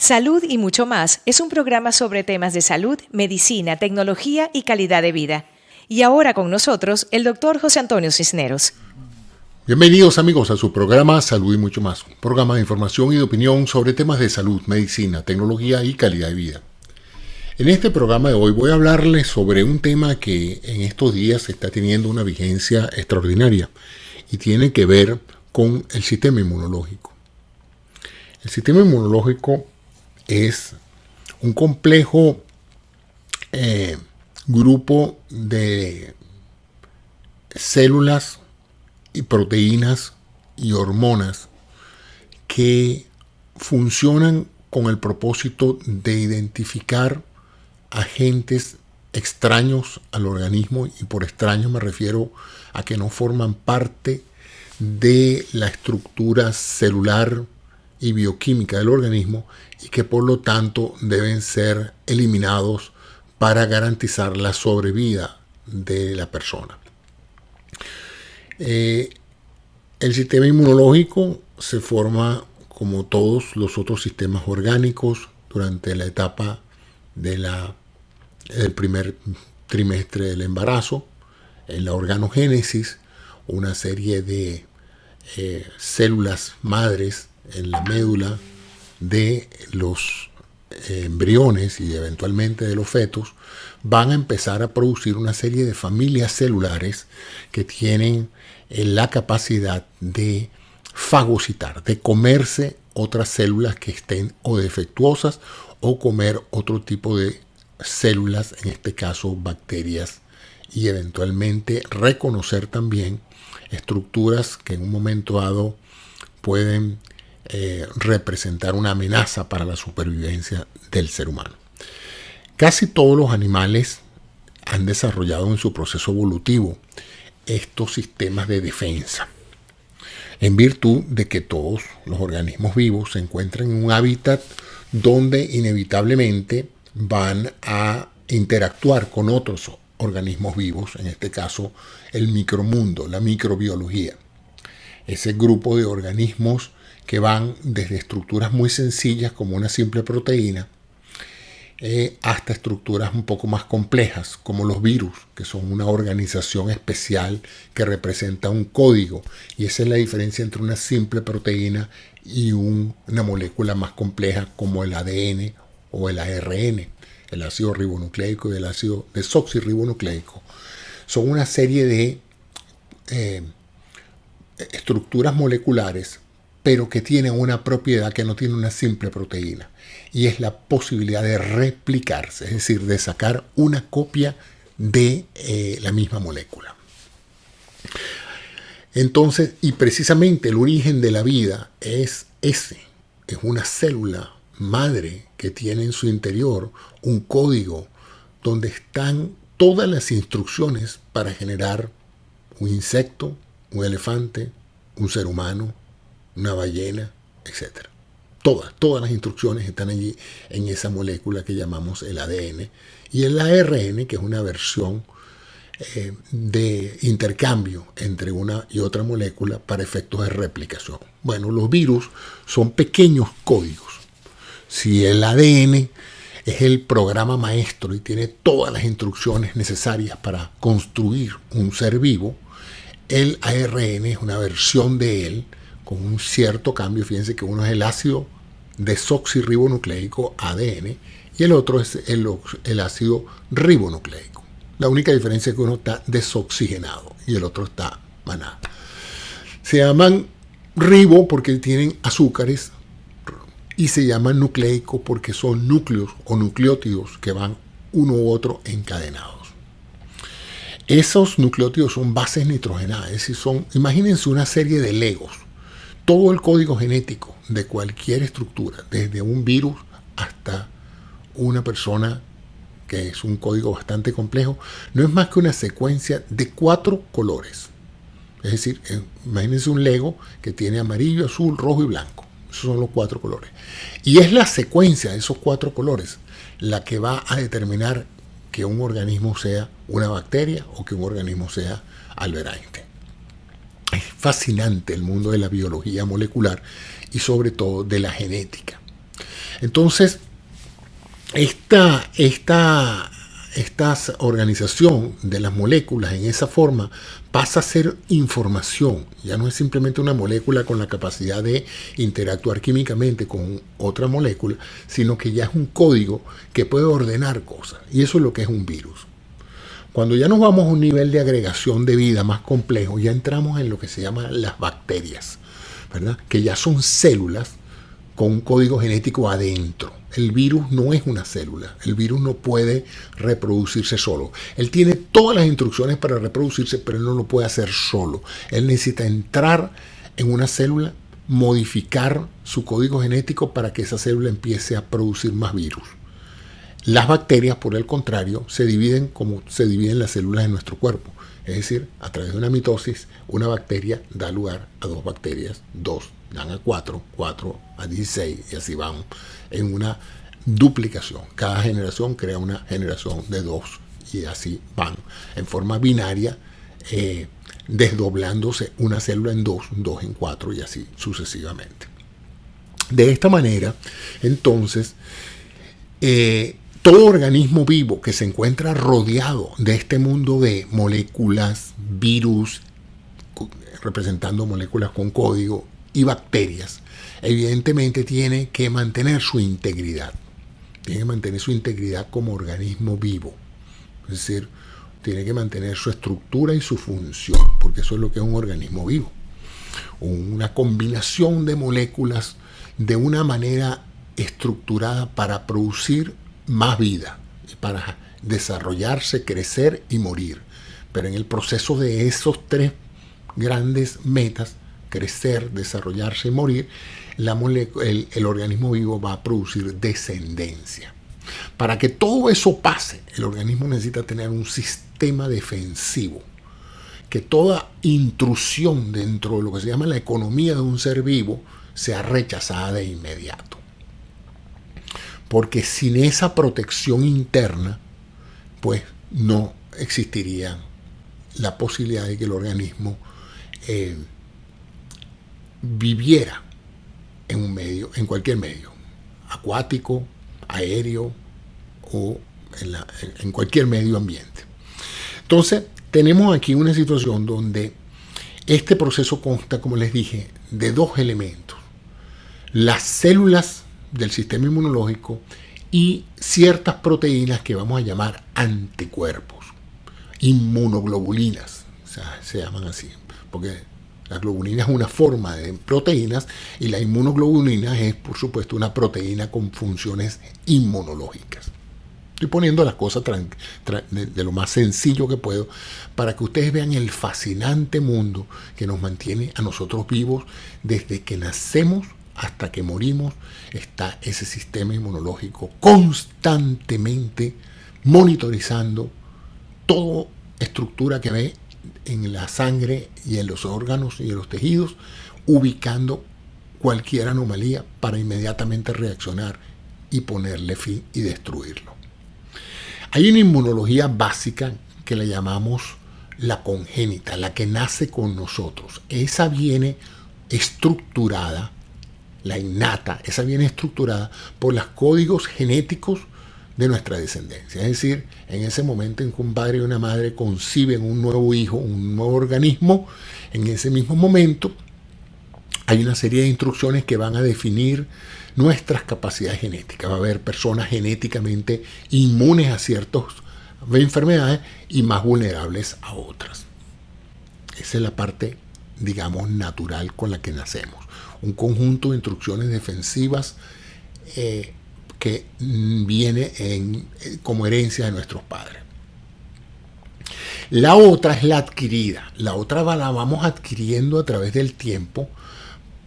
Salud y mucho más es un programa sobre temas de salud, medicina, tecnología y calidad de vida. Y ahora con nosotros el doctor José Antonio Cisneros. Bienvenidos amigos a su programa Salud y mucho más, un programa de información y de opinión sobre temas de salud, medicina, tecnología y calidad de vida. En este programa de hoy voy a hablarles sobre un tema que en estos días está teniendo una vigencia extraordinaria y tiene que ver con el sistema inmunológico. El sistema inmunológico es un complejo grupo de células y proteínas y hormonas que funcionan con el propósito de identificar agentes extraños al organismo, y por extraños me refiero a que no forman parte de la estructura celular y bioquímica del organismo y que por lo tanto deben ser eliminados para garantizar la sobrevida de la persona. El sistema inmunológico se forma como todos los otros sistemas orgánicos durante la etapa del primer trimestre del embarazo, en la organogénesis, una serie de células madres en la médula de los embriones y eventualmente de los fetos van a empezar a producir una serie de familias celulares que tienen la capacidad de fagocitar, de comerse otras células que estén o defectuosas o comer otro tipo de células, en este caso bacterias, y eventualmente reconocer también estructuras que en un momento dado pueden representar una amenaza para la supervivencia del ser humano. Casi todos los animales han desarrollado en su proceso evolutivo estos sistemas de defensa, en virtud de que todos los organismos vivos se encuentran en un hábitat donde inevitablemente van a interactuar con otros organismos vivos, en este caso el micromundo, la microbiología. Ese grupo de organismos que van desde estructuras muy sencillas como una simple proteína hasta estructuras un poco más complejas como los virus, que son una organización especial que representa un código, y esa es la diferencia entre una simple proteína y una molécula más compleja como el ADN o el ARN, el ácido ribonucleico y el ácido desoxirribonucleico. Son una serie de estructuras moleculares, pero que tienen una propiedad que no tiene una simple proteína, y es la posibilidad de replicarse, es decir, de sacar una copia de la misma molécula. Entonces, y precisamente el origen de la vida es ese, es una célula madre que tiene en su interior un código donde están todas las instrucciones para generar un insecto, un elefante, un ser humano, una ballena, etc. Todas las instrucciones están allí en esa molécula que llamamos el ADN, y el ARN, que es una versión de intercambio entre una y otra molécula para efectos de replicación. Bueno, los virus son pequeños códigos. Si el ADN es el programa maestro y tiene todas las instrucciones necesarias para construir un ser vivo, el ARN es una versión de él con un cierto cambio. Fíjense que uno es el ácido desoxirribonucleico, ADN, y el otro es el ácido ribonucleico. La única diferencia es que uno está desoxigenado y el otro está maná. Se llaman ribo porque tienen azúcares, y se llaman nucleico porque son núcleos o nucleótidos que van uno u otro encadenados. Esos nucleótidos son bases nitrogenadas, es decir, imagínense una serie de legos. Todo el código genético de cualquier estructura, desde un virus hasta una persona, que es un código bastante complejo, no es más que una secuencia de 4 colores. Es decir, imagínense un Lego que tiene amarillo, azul, rojo y blanco. Esos son los 4 colores. Y es la secuencia de esos 4 colores la que va a determinar que un organismo sea una bacteria o que un organismo sea Albert Einstein. Es fascinante el mundo de la biología molecular y sobre todo de la genética. Entonces, esta organización de las moléculas en esa forma pasa a ser información. Ya no es simplemente una molécula con la capacidad de interactuar químicamente con otra molécula, sino que ya es un código que puede ordenar cosas. Y eso es lo que es un virus. Cuando ya nos vamos a un nivel de agregación de vida más complejo, ya entramos en lo que se llama las bacterias, ¿verdad? Que ya son células con un código genético adentro. El virus no es una célula. El virus no puede reproducirse solo. Él tiene todas las instrucciones para reproducirse, pero él no lo puede hacer solo. Él necesita entrar en una célula, modificar su código genético para que esa célula empiece a producir más virus. Las bacterias, por el contrario, se dividen como se dividen las células de nuestro cuerpo. Es decir, a través de una mitosis, una bacteria da lugar a 2 bacterias, 2 dan a 4, 4 a 16 y así van en una duplicación. Cada generación crea una generación de 2 y así van en forma binaria, desdoblándose una célula en 2, 2 en 4 y así sucesivamente. De esta manera, entonces, todo organismo vivo que se encuentra rodeado de este mundo de moléculas, virus, representando moléculas con código, y bacterias, evidentemente tiene que mantener su integridad. Tiene que mantener su integridad como organismo vivo. Es decir, tiene que mantener su estructura y su función, porque eso es lo que es un organismo vivo. Una combinación de moléculas de una manera estructurada para producir más vida, para desarrollarse, crecer y morir. Pero en el proceso de esos 3 grandes metas, crecer, desarrollarse y morir, el organismo vivo va a producir descendencia. Para que todo eso pase, el organismo necesita tener un sistema defensivo, que toda intrusión dentro de lo que se llama la economía de un ser vivo sea rechazada de inmediato. Porque sin esa protección interna, pues no existiría la posibilidad de que el organismo viviera en un medio, en cualquier medio, acuático, aéreo o en cualquier medio ambiente. Entonces, tenemos aquí una situación donde este proceso consta, como les dije, de 2 elementos: las células del sistema inmunológico y ciertas proteínas que vamos a llamar anticuerpos, inmunoglobulinas, o sea, se llaman así, porque la globulina es una forma de proteínas y la inmunoglobulina es, por supuesto, una proteína con funciones inmunológicas. Estoy poniendo las cosas de lo más sencillo que puedo para que ustedes vean el fascinante mundo que nos mantiene a nosotros vivos. Desde que nacemos hasta que morimos está ese sistema inmunológico constantemente monitorizando toda estructura que ve en la sangre y en los órganos y en los tejidos, ubicando cualquier anomalía para inmediatamente reaccionar y ponerle fin y destruirlo. Hay una inmunología básica que la llamamos la congénita, la que nace con nosotros. Esa viene estructurada, la innata, esa viene estructurada por los códigos genéticos de nuestra descendencia. Es decir, en ese momento en que un padre y una madre conciben un nuevo hijo, un nuevo organismo, en ese mismo momento hay una serie de instrucciones que van a definir nuestras capacidades genéticas. Va a haber personas genéticamente inmunes a ciertas enfermedades y más vulnerables a otras. Esa es la parte, digamos, natural con la que nacemos. Un conjunto de instrucciones defensivas que viene como herencia de nuestros padres. La otra es la adquirida. La otra la vamos adquiriendo a través del tiempo.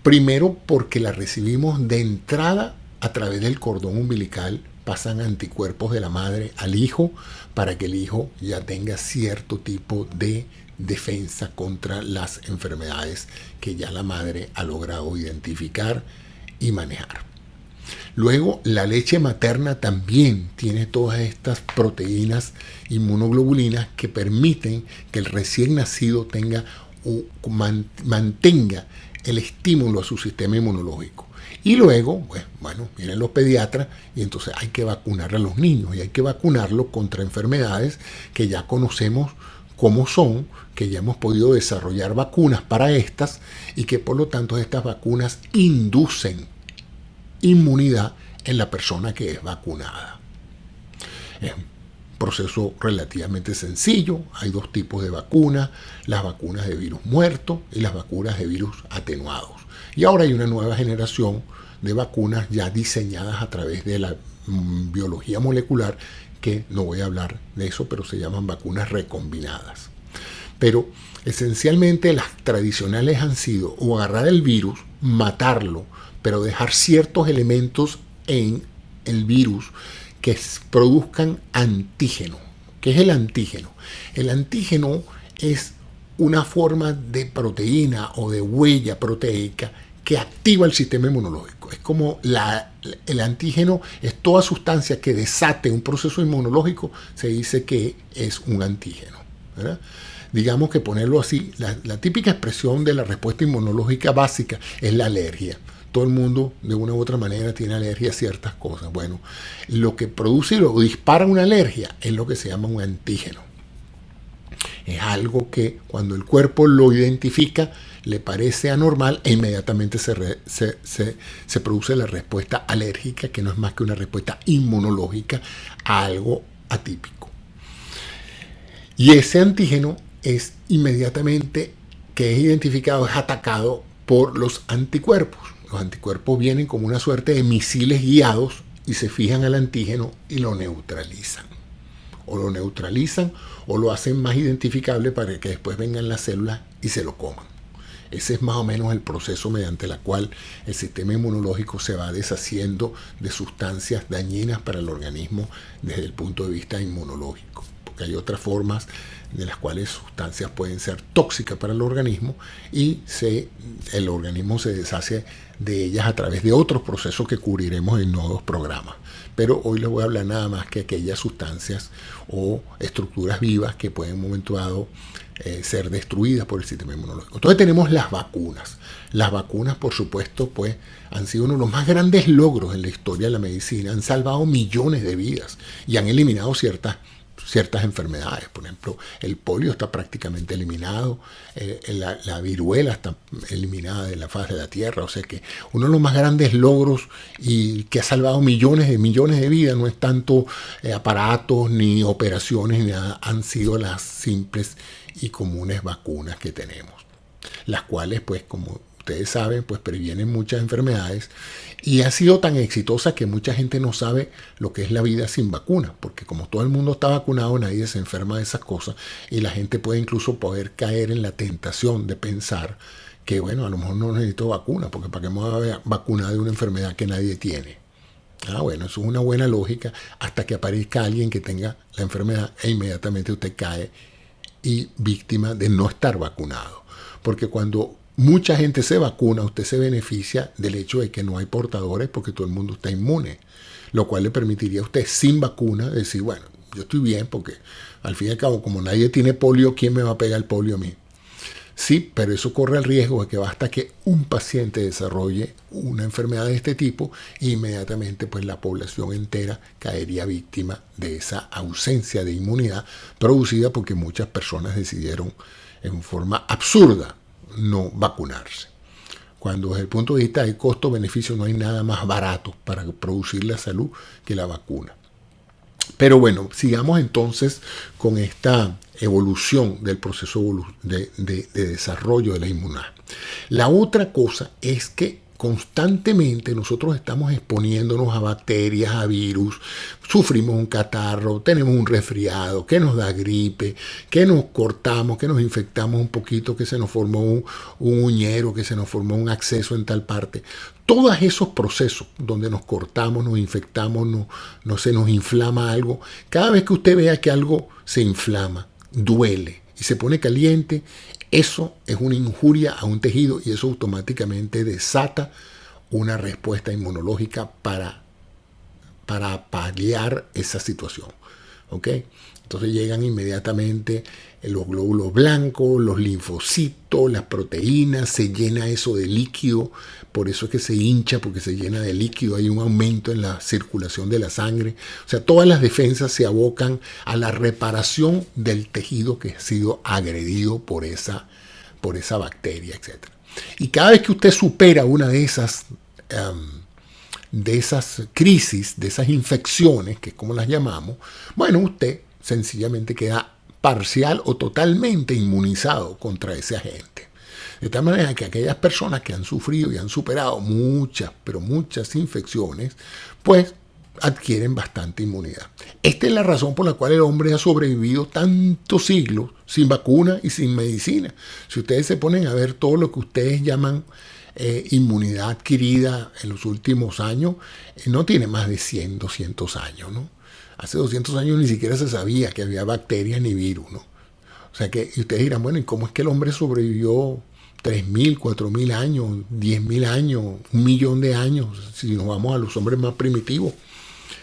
Primero porque la recibimos de entrada a través del cordón umbilical. Pasan anticuerpos de la madre al hijo para que el hijo ya tenga cierto tipo de defensa contra las enfermedades que ya la madre ha logrado identificar y manejar. Luego, la leche materna también tiene todas estas proteínas inmunoglobulinas que permiten que el recién nacido mantenga el estímulo a su sistema inmunológico. Y luego, pues, bueno, vienen los pediatras y entonces hay que vacunar a los niños y hay que vacunarlos contra enfermedades que ya conocemos cómo son, que ya hemos podido desarrollar vacunas para estas y que por lo tanto estas vacunas inducen inmunidad en la persona que es vacunada. Es un proceso relativamente sencillo. Hay dos tipos de vacunas, las vacunas de virus muerto y las vacunas de virus atenuados. Y ahora hay una nueva generación de vacunas ya diseñadas a través de la biología molecular, que no voy a hablar de eso, pero se llaman vacunas recombinadas. Pero esencialmente las tradicionales han sido o agarrar el virus, matarlo, pero dejar ciertos elementos en el virus que produzcan antígeno. ¿Qué es el antígeno? El antígeno es una forma de proteína o de huella proteica que activa el sistema inmunológico. Es como el antígeno es toda sustancia que desate un proceso inmunológico, se dice que es un antígeno, ¿verdad? Digamos que ponerlo así, la típica expresión de la respuesta inmunológica básica es la alergia. Todo el mundo de una u otra manera tiene alergia a ciertas cosas. Bueno, lo que produce o dispara una alergia es lo que se llama un antígeno. Es algo que cuando el cuerpo lo identifica le parece anormal e inmediatamente se produce la respuesta alérgica, que no es más que una respuesta inmunológica a algo atípico. Y ese antígeno es inmediatamente que es identificado, es atacado por los anticuerpos. Los anticuerpos vienen como una suerte de misiles guiados y se fijan al antígeno y lo neutralizan. O lo neutralizan o lo hacen más identificable para que después vengan las células y se lo coman. Ese es más o menos el proceso mediante el cual el sistema inmunológico se va deshaciendo de sustancias dañinas para el organismo desde el punto de vista inmunológico. Porque hay otras formas de las cuales sustancias pueden ser tóxicas para el organismo y el organismo se deshace de ellas a través de otros procesos que cubriremos en nuevos programas. Pero hoy les voy a hablar nada más que aquellas sustancias o estructuras vivas que pueden en un momento dado ser destruidas por el sistema inmunológico. Entonces tenemos las vacunas. Las vacunas, por supuesto, pues han sido uno de los más grandes logros en la historia de la medicina. Han salvado millones de vidas y han eliminado ciertas enfermedades. Por ejemplo, el polio está prácticamente eliminado, la viruela está eliminada de la faz de la tierra. O sea que uno de los más grandes logros y que ha salvado millones de vidas no es tanto aparatos ni operaciones ni nada, han sido las simples y comunes vacunas que tenemos, las cuales, pues, como ustedes saben, pues previenen muchas enfermedades y ha sido tan exitosa que mucha gente no sabe lo que es la vida sin vacuna, porque como todo el mundo está vacunado, nadie se enferma de esas cosas y la gente puede incluso caer en la tentación de pensar que, bueno, a lo mejor no necesito vacuna, porque ¿para qué me voy a vacunar de una enfermedad que nadie tiene? Bueno, eso es una buena lógica hasta que aparezca alguien que tenga la enfermedad e inmediatamente usted cae y víctima de no estar vacunado, porque cuando mucha gente se vacuna, usted se beneficia del hecho de que no hay portadores porque todo el mundo está inmune, lo cual le permitiría a usted sin vacuna decir, bueno, yo estoy bien porque al fin y al cabo, como nadie tiene polio, ¿quién me va a pegar el polio a mí? Sí, pero eso corre el riesgo de que basta que un paciente desarrolle una enfermedad de este tipo e inmediatamente pues la población entera caería víctima de esa ausencia de inmunidad producida porque muchas personas decidieron en forma absurda no vacunarse. Cuando desde el punto de vista de costo-beneficio no hay nada más barato para producir la salud que la vacuna. Pero bueno, sigamos entonces con esta evolución del proceso de desarrollo de la inmunidad. La otra cosa es que constantemente nosotros estamos exponiéndonos a bacterias, a virus, sufrimos un catarro, tenemos un resfriado, que nos da gripe, que nos cortamos, que nos infectamos un poquito, que se nos formó un uñero, que se nos formó un absceso en tal parte. Todos esos procesos donde nos cortamos, nos infectamos, no se nos inflama algo, cada vez que usted vea que algo se inflama, duele y se pone caliente, eso es una injuria a un tejido y eso automáticamente desata una respuesta inmunológica para paliar esa situación. ¿ok? Entonces llegan inmediatamente los glóbulos blancos, los linfocitos, las proteínas, se llena eso de líquido, por eso es que se hincha, porque se llena de líquido, hay un aumento en la circulación de la sangre. O sea, todas las defensas se abocan a la reparación del tejido que ha sido agredido por esa bacteria, etc. Y cada vez que usted supera una de esas crisis, de esas infecciones, que es como las llamamos, bueno, usted sencillamente queda parcial o totalmente inmunizado contra ese agente. De tal manera que aquellas personas que han sufrido y han superado muchas, pero muchas infecciones, pues adquieren bastante inmunidad. Esta es la razón por la cual el hombre ha sobrevivido tantos siglos sin vacuna y sin medicina. Si ustedes se ponen a ver todo lo que ustedes llaman inmunidad adquirida en los últimos años, no tiene más de 100, 200 años, ¿no? Hace 200 años ni siquiera se sabía que había bacterias ni virus, ¿no? O sea que, y ustedes dirán, bueno, ¿y cómo es que el hombre sobrevivió 3.000, 4.000 años, 10.000 años, 1.000.000 de años, si nos vamos a los hombres más primitivos,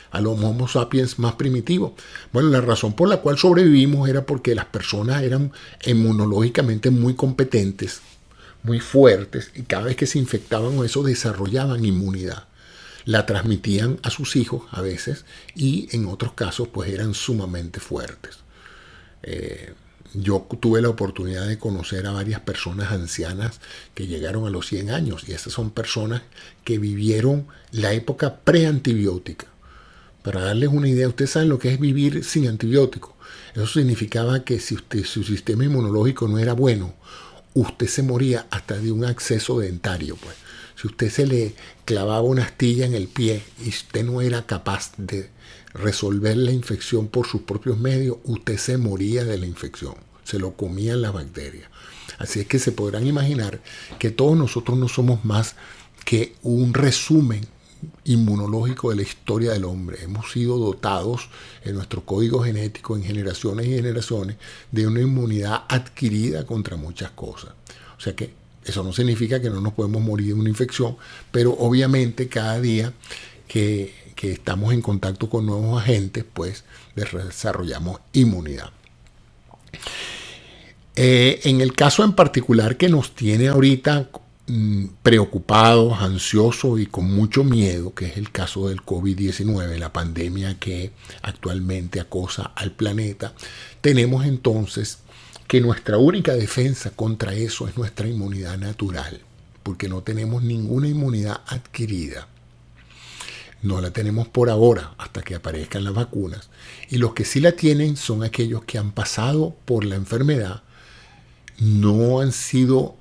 a los Homo sapiens más primitivos? Bueno, la razón por la cual sobrevivimos era porque las personas eran inmunológicamente muy competentes, muy fuertes, y cada vez que se infectaban o eso desarrollaban inmunidad. La transmitían a sus hijos a veces y en otros casos pues eran sumamente fuertes. Yo tuve la oportunidad de conocer a varias personas ancianas que llegaron a los 100 años y esas son personas que vivieron la época preantibiótica. Para darles una idea, ustedes saben lo que es vivir sin antibióticos. Eso significaba que si su sistema inmunológico no era bueno, usted se moría hasta de un acceso dentario, pues. Si usted se le clavaba una astilla en el pie y usted no era capaz de resolver la infección por sus propios medios, usted se moría de la infección, se lo comían las bacterias. Así es que se podrán imaginar que todos nosotros no somos más que un resumen inmunológico de la historia del hombre. Hemos sido dotados en nuestro código genético en generaciones y generaciones de una inmunidad adquirida contra muchas cosas. O sea que eso no significa que no nos podemos morir de una infección, pero obviamente cada día que estamos en contacto con nuevos agentes, pues desarrollamos inmunidad. En el caso en particular que nos tiene ahorita preocupados, ansiosos y con mucho miedo, que es el caso del COVID-19, la pandemia que actualmente acosa al planeta, tenemos entonces que nuestra única defensa contra eso es nuestra inmunidad natural, porque no tenemos ninguna inmunidad adquirida. No la tenemos por ahora, hasta que aparezcan las vacunas. Y los que sí la tienen son aquellos que han pasado por la enfermedad, no han sido,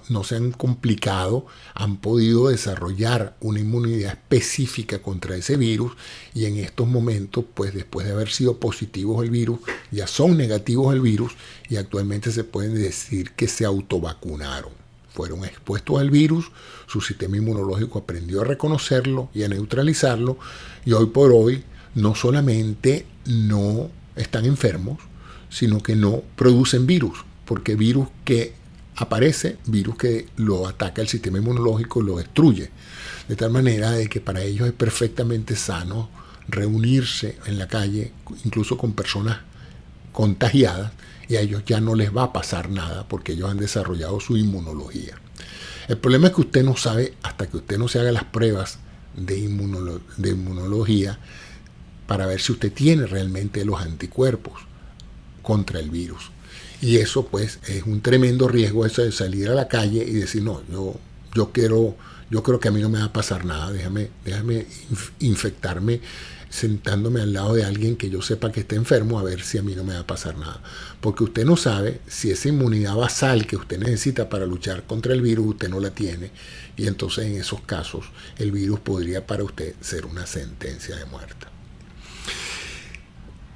no se han complicado, han podido desarrollar una inmunidad específica contra ese virus y en estos momentos, pues después de haber sido positivos el virus, ya son negativos el virus y actualmente se pueden decir que se autovacunaron. Fueron expuestos al virus, su sistema inmunológico aprendió a reconocerlo y a neutralizarlo y hoy por hoy no solamente no están enfermos, sino que no producen virus, porque virus que aparece, virus que lo ataca el sistema inmunológico, lo destruye. De tal manera de que para ellos es perfectamente sano reunirse en la calle, incluso con personas contagiadas, y a ellos ya no les va a pasar nada porque ellos han desarrollado su inmunología. El problema es que usted no sabe, hasta que usted no se haga las pruebas de inmunología para ver si usted tiene realmente los anticuerpos contra el virus. Y eso pues es un tremendo riesgo, eso de salir a la calle y decir, no, yo creo que a mí no me va a pasar nada, déjame infectarme sentándome al lado de alguien que yo sepa que está enfermo, a ver si a mí no me va a pasar nada. Porque usted no sabe si esa inmunidad basal que usted necesita para luchar contra el virus, usted no la tiene. Y entonces en esos casos el virus podría para usted ser una sentencia de muerte.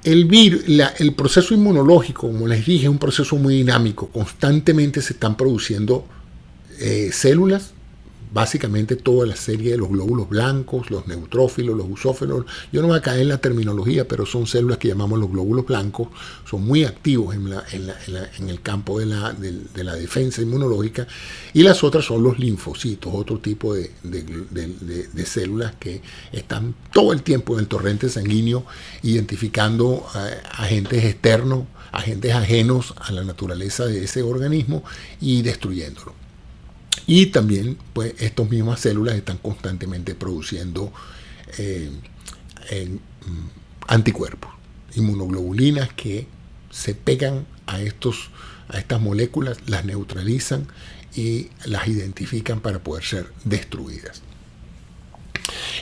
El proceso inmunológico, como les dije, es un proceso muy dinámico. Constantemente se están produciendo células, básicamente toda la serie de los glóbulos blancos, los neutrófilos, los usófilos. Yo no voy a caer en la terminología, pero son células que llamamos los glóbulos blancos, son muy activos en el campo de la defensa inmunológica, y las otras son los linfocitos, otro tipo de células que están todo el tiempo en el torrente sanguíneo identificando agentes externos, agentes ajenos a la naturaleza de ese organismo y destruyéndolo. Y también, pues, estas mismas células están constantemente produciendo anticuerpos, inmunoglobulinas que se pegan a estas moléculas, las neutralizan y las identifican para poder ser destruidas.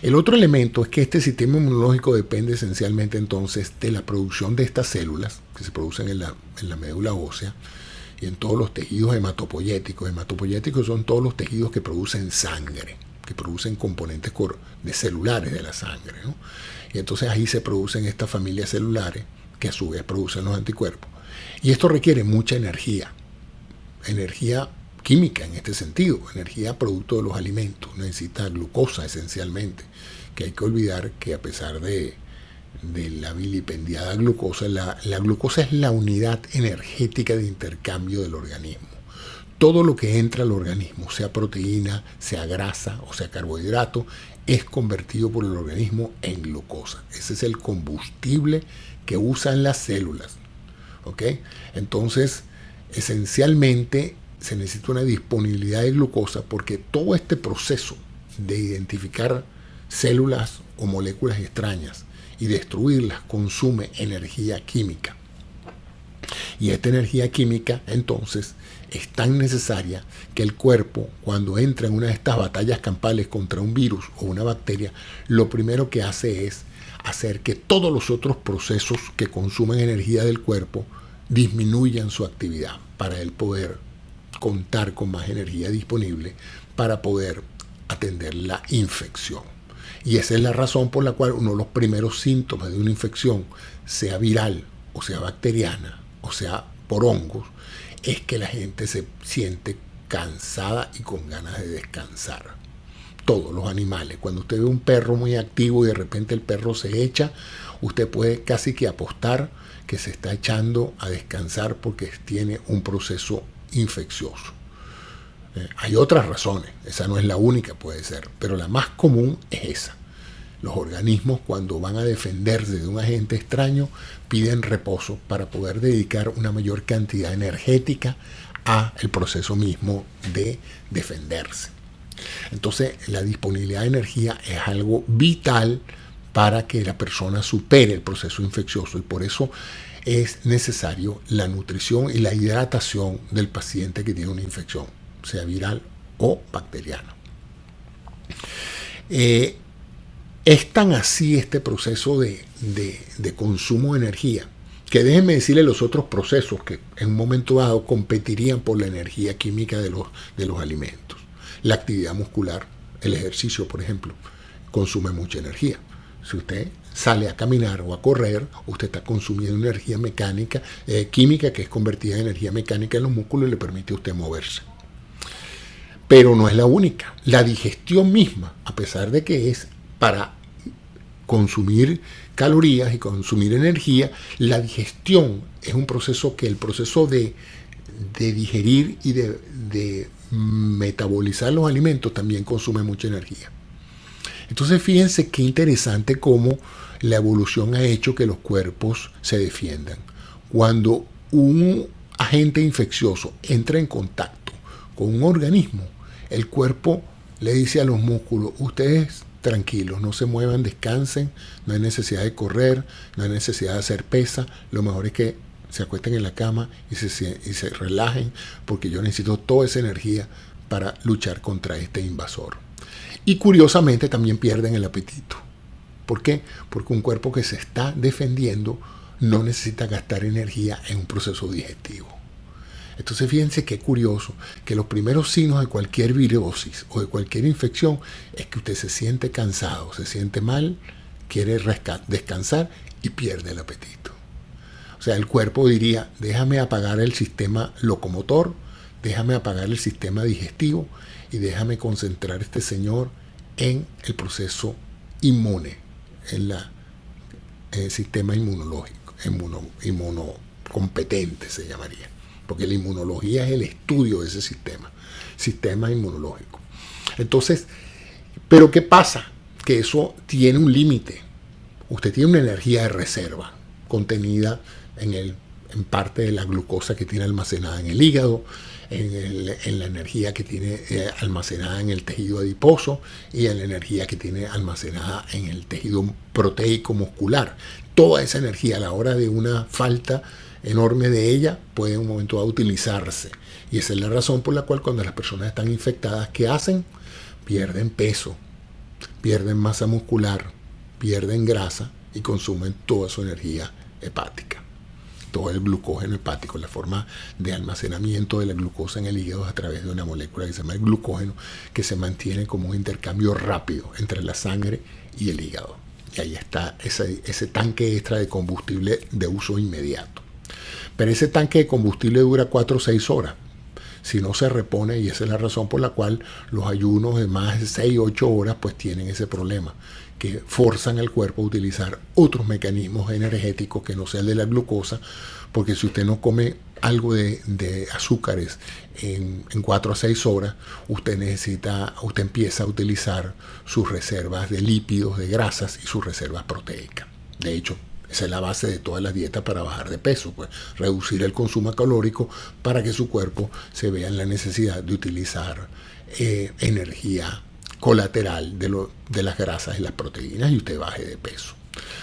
El otro elemento es que este sistema inmunológico depende esencialmente entonces de la producción de estas células que se producen en la médula ósea y en todos los tejidos hematopoyéticos. Hematopoyéticos son todos los tejidos que producen sangre, que producen componentes celulares de la sangre, ¿no? Y entonces ahí se producen estas familias celulares que a su vez producen los anticuerpos. Y esto requiere mucha energía química en este sentido, energía producto de los alimentos. Necesita glucosa esencialmente, que hay que olvidar que a pesar de la vilipendiada glucosa, la glucosa es la unidad energética de intercambio del organismo. Todo lo que entra al organismo, sea proteína, sea grasa o sea carbohidrato, es convertido por el organismo en glucosa. Ese es el combustible que usan las células. ¿Ok? Entonces, esencialmente se necesita una disponibilidad de glucosa porque todo este proceso de identificar células o moléculas extrañas y destruirlas consume energía química. Y esta energía química entonces es tan necesaria que el cuerpo, cuando entra en una de estas batallas campales contra un virus o una bacteria, lo primero que hace es hacer que todos los otros procesos que consumen energía del cuerpo disminuyan su actividad para él poder contar con más energía disponible para poder atender la infección. Y esa es la razón por la cual uno de los primeros síntomas de una infección, sea viral o sea bacteriana o sea por hongos, es que la gente se siente cansada y con ganas de descansar. Todos los animales, cuando usted ve un perro muy activo y de repente el perro se echa, usted puede casi que apostar que se está echando a descansar porque tiene un proceso infeccioso. Hay otras razones, esa no es la única, puede ser, pero la más común es esa. Los organismos, cuando van a defenderse de un agente extraño, piden reposo para poder dedicar una mayor cantidad energética al proceso mismo de defenderse. Entonces, la disponibilidad de energía es algo vital para que la persona supere el proceso infeccioso, y por eso es necesario la nutrición y la hidratación del paciente que tiene una infección, sea viral o bacteriana. Es tan así este proceso de consumo de energía que déjenme decirle los otros procesos que en un momento dado competirían por la energía química de los alimentos. La actividad muscular, el ejercicio, por ejemplo, consume mucha energía. Si usted sale a caminar o a correr, usted está consumiendo energía mecánica, química, que es convertida en energía mecánica en los músculos y le permite a usted moverse. Pero no es la única. La digestión misma, a pesar de que es para consumir calorías y consumir energía, la digestión es un proceso que el proceso de digerir y de metabolizar los alimentos también consume mucha energía. Entonces fíjense qué interesante cómo la evolución ha hecho que los cuerpos se defiendan. Cuando un agente infeccioso entra en contacto con un organismo, el cuerpo le dice a los músculos: ustedes tranquilos, no se muevan, descansen, no hay necesidad de correr, no hay necesidad de hacer pesa, lo mejor es que se acuesten en la cama y se relajen, porque yo necesito toda esa energía para luchar contra este invasor. Y curiosamente también pierden el apetito. ¿Por qué? Porque un cuerpo que se está defendiendo no necesita gastar energía en un proceso digestivo. Entonces fíjense qué curioso que los primeros signos de cualquier virosis o de cualquier infección es que usted se siente cansado, se siente mal, quiere descansar y pierde el apetito. O sea, el cuerpo diría: déjame apagar el sistema locomotor, déjame apagar el sistema digestivo y déjame concentrar este señor en el proceso inmune, en el sistema inmunológico, inmunocompetente se llamaría, porque la inmunología es el estudio de ese sistema inmunológico. Entonces, ¿pero qué pasa? Que eso tiene un límite. Usted tiene una energía de reserva contenida en parte de la glucosa que tiene almacenada en el hígado, en la energía que tiene almacenada en el tejido adiposo y en la energía que tiene almacenada en el tejido proteico muscular. Toda esa energía, a la hora de una falta enorme de ella, puede en un momento dado utilizarse. Y esa es la razón por la cual cuando las personas están infectadas, ¿qué hacen? Pierden peso, pierden masa muscular, pierden grasa y consumen toda su energía hepática. Todo el glucógeno hepático, la forma de almacenamiento de la glucosa en el hígado a través de una molécula que se llama el glucógeno, que se mantiene como un intercambio rápido entre la sangre y el hígado. Y ahí está ese tanque extra de combustible de uso inmediato. Pero ese tanque de combustible dura 4 o 6 horas. Si no se repone, y esa es la razón por la cual los ayunos de más de 6 o 8 horas pues tienen ese problema, que forzan al cuerpo a utilizar otros mecanismos energéticos que no sea el de la glucosa, porque si usted no come algo de azúcares en 4 a 6 horas, usted empieza a utilizar sus reservas de lípidos, de grasas y sus reservas proteicas. De hecho, esa es la base de toda la dieta para bajar de peso, pues reducir el consumo calórico para que su cuerpo se vea en la necesidad de utilizar energía colateral de las grasas y las proteínas y usted baje de peso.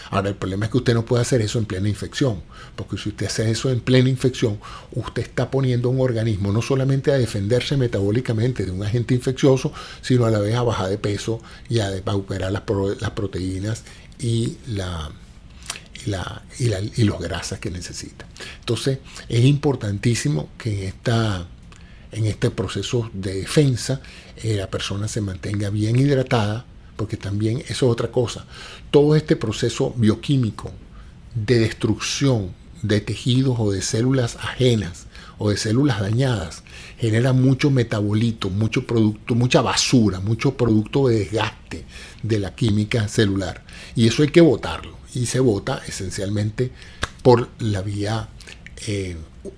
Ahora, el problema es que usted no puede hacer eso en plena infección, porque si usted hace eso en plena infección, usted está poniendo a un organismo no solamente a defenderse metabólicamente de un agente infeccioso, sino a la vez a bajar de peso y a depauperar las proteínas y los grasas que necesita. Entonces, es importantísimo que en este proceso de defensa la persona se mantenga bien hidratada, porque también eso es otra cosa. Todo este proceso bioquímico de destrucción de tejidos o de células ajenas o de células dañadas genera mucho metabolito, mucho producto, mucha basura, mucho producto de desgaste de la química celular. Y eso hay que botarlo. Y se bota esencialmente por la vía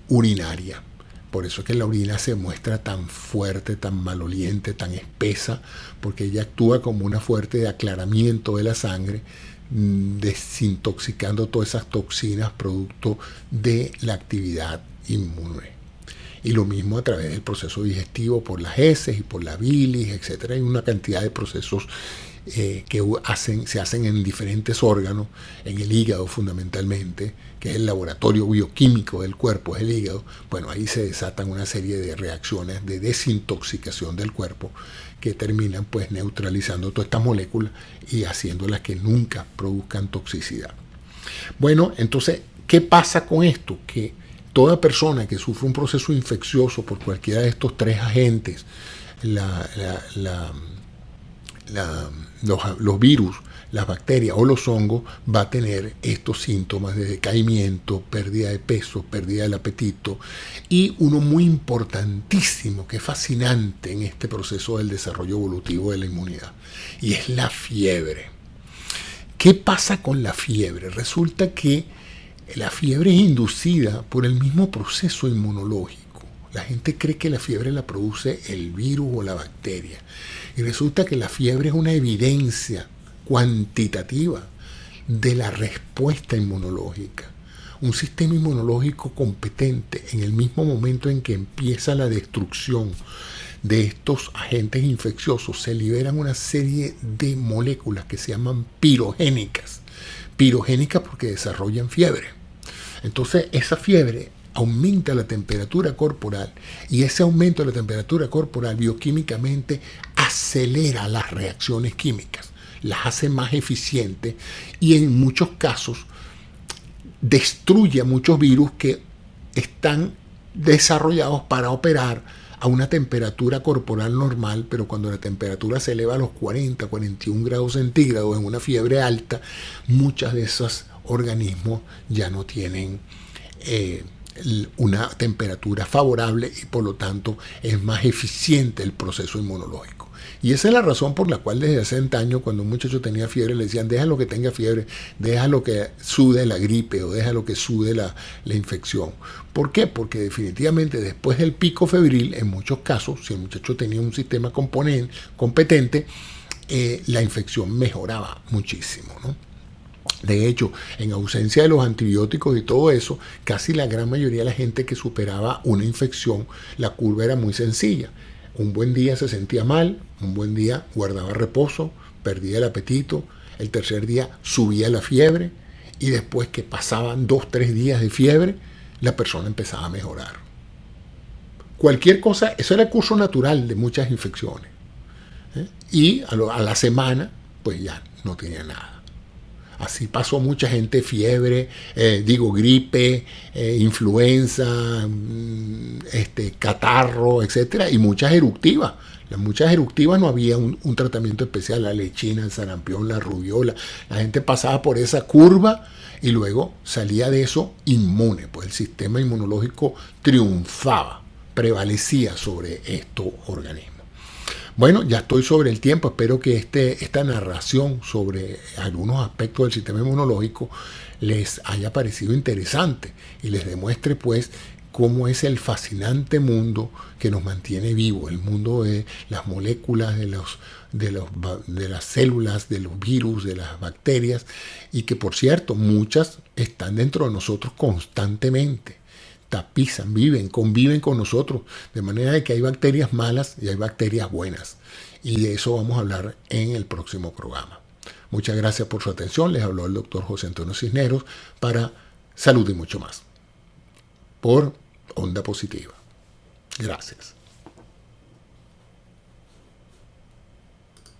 urinaria. Por eso es que la orina se muestra tan fuerte, tan maloliente, tan espesa, porque ella actúa como una fuente de aclaramiento de la sangre, desintoxicando todas esas toxinas producto de la actividad inmune. Y lo mismo a través del proceso digestivo por las heces y por la bilis, etc. Hay una cantidad de procesos que se hacen en diferentes órganos, en el hígado fundamentalmente, que es el laboratorio bioquímico del cuerpo, es el hígado. Bueno, ahí se desatan una serie de reacciones de desintoxicación del cuerpo que terminan pues neutralizando todas estas moléculas y haciéndolas que nunca produzcan toxicidad. Bueno, entonces, ¿qué pasa con esto? Que toda persona que sufre un proceso infeccioso por cualquiera de estos 3 agentes, los virus, las bacterias o los hongos, va a tener estos síntomas de decaimiento, pérdida de peso, pérdida del apetito, y uno muy importantísimo que es fascinante en este proceso del desarrollo evolutivo de la inmunidad, y es la fiebre. ¿Qué pasa con la fiebre? Resulta que la fiebre es inducida por el mismo proceso inmunológico. La gente cree que la fiebre la produce el virus o la bacteria. Y resulta que la fiebre es una evidencia cuantitativa de la respuesta inmunológica. Un sistema inmunológico competente en el mismo momento en que empieza la destrucción de estos agentes infecciosos, se liberan una serie de moléculas que se llaman pirogénicas. Pirogénicas porque desarrollan fiebre. Entonces, esa fiebre aumenta la temperatura corporal y ese aumento de la temperatura corporal bioquímicamente acelera las reacciones químicas, las hace más eficientes y en muchos casos destruye a muchos virus que están desarrollados para operar a una temperatura corporal normal, pero cuando la temperatura se eleva a los 40, 41 grados centígrados en una fiebre alta, muchos de esos organismos ya no tienen una temperatura favorable y por lo tanto es más eficiente el proceso inmunológico. Y esa es la razón por la cual desde hace años, cuando un muchacho tenía fiebre, le decían, déjalo que tenga fiebre, déjalo que sude la gripe o déjalo que sude la infección. ¿Por qué? Porque definitivamente después del pico febril, en muchos casos, si el muchacho tenía un sistema competente, la infección mejoraba muchísimo, ¿no? De hecho, en ausencia de los antibióticos y todo eso, casi la gran mayoría de la gente que superaba una infección, la curva era muy sencilla. Un buen día se sentía mal, un buen día guardaba reposo, perdía el apetito, el tercer día subía la fiebre y después que pasaban 2-3 días de fiebre, la persona empezaba a mejorar. Cualquier cosa, eso era el curso natural de muchas infecciones. Y a la semana, pues ya no tenía nada. Así pasó mucha gente, fiebre, gripe, influenza, catarro, etc. Y muchas eruptivas. Las muchas eruptivas no había un tratamiento especial, la lechina, el sarampión, la rubiola. La gente pasaba por esa curva y luego salía de eso inmune, pues el sistema inmunológico triunfaba, prevalecía sobre estos organismos. Bueno, ya estoy sobre el tiempo. Espero que esta narración sobre algunos aspectos del sistema inmunológico les haya parecido interesante y les demuestre pues cómo es el fascinante mundo que nos mantiene vivos, el mundo de las moléculas, de las células, de los virus, de las bacterias, y que por cierto muchas están dentro de nosotros constantemente. Tapizan, conviven con nosotros, de manera de que hay bacterias malas y hay bacterias buenas. Y de eso vamos a hablar en el próximo programa. Muchas gracias por su atención. Les habló el doctor José Antonio Cisneros para Salud y Mucho Más, por Onda Positiva. Gracias.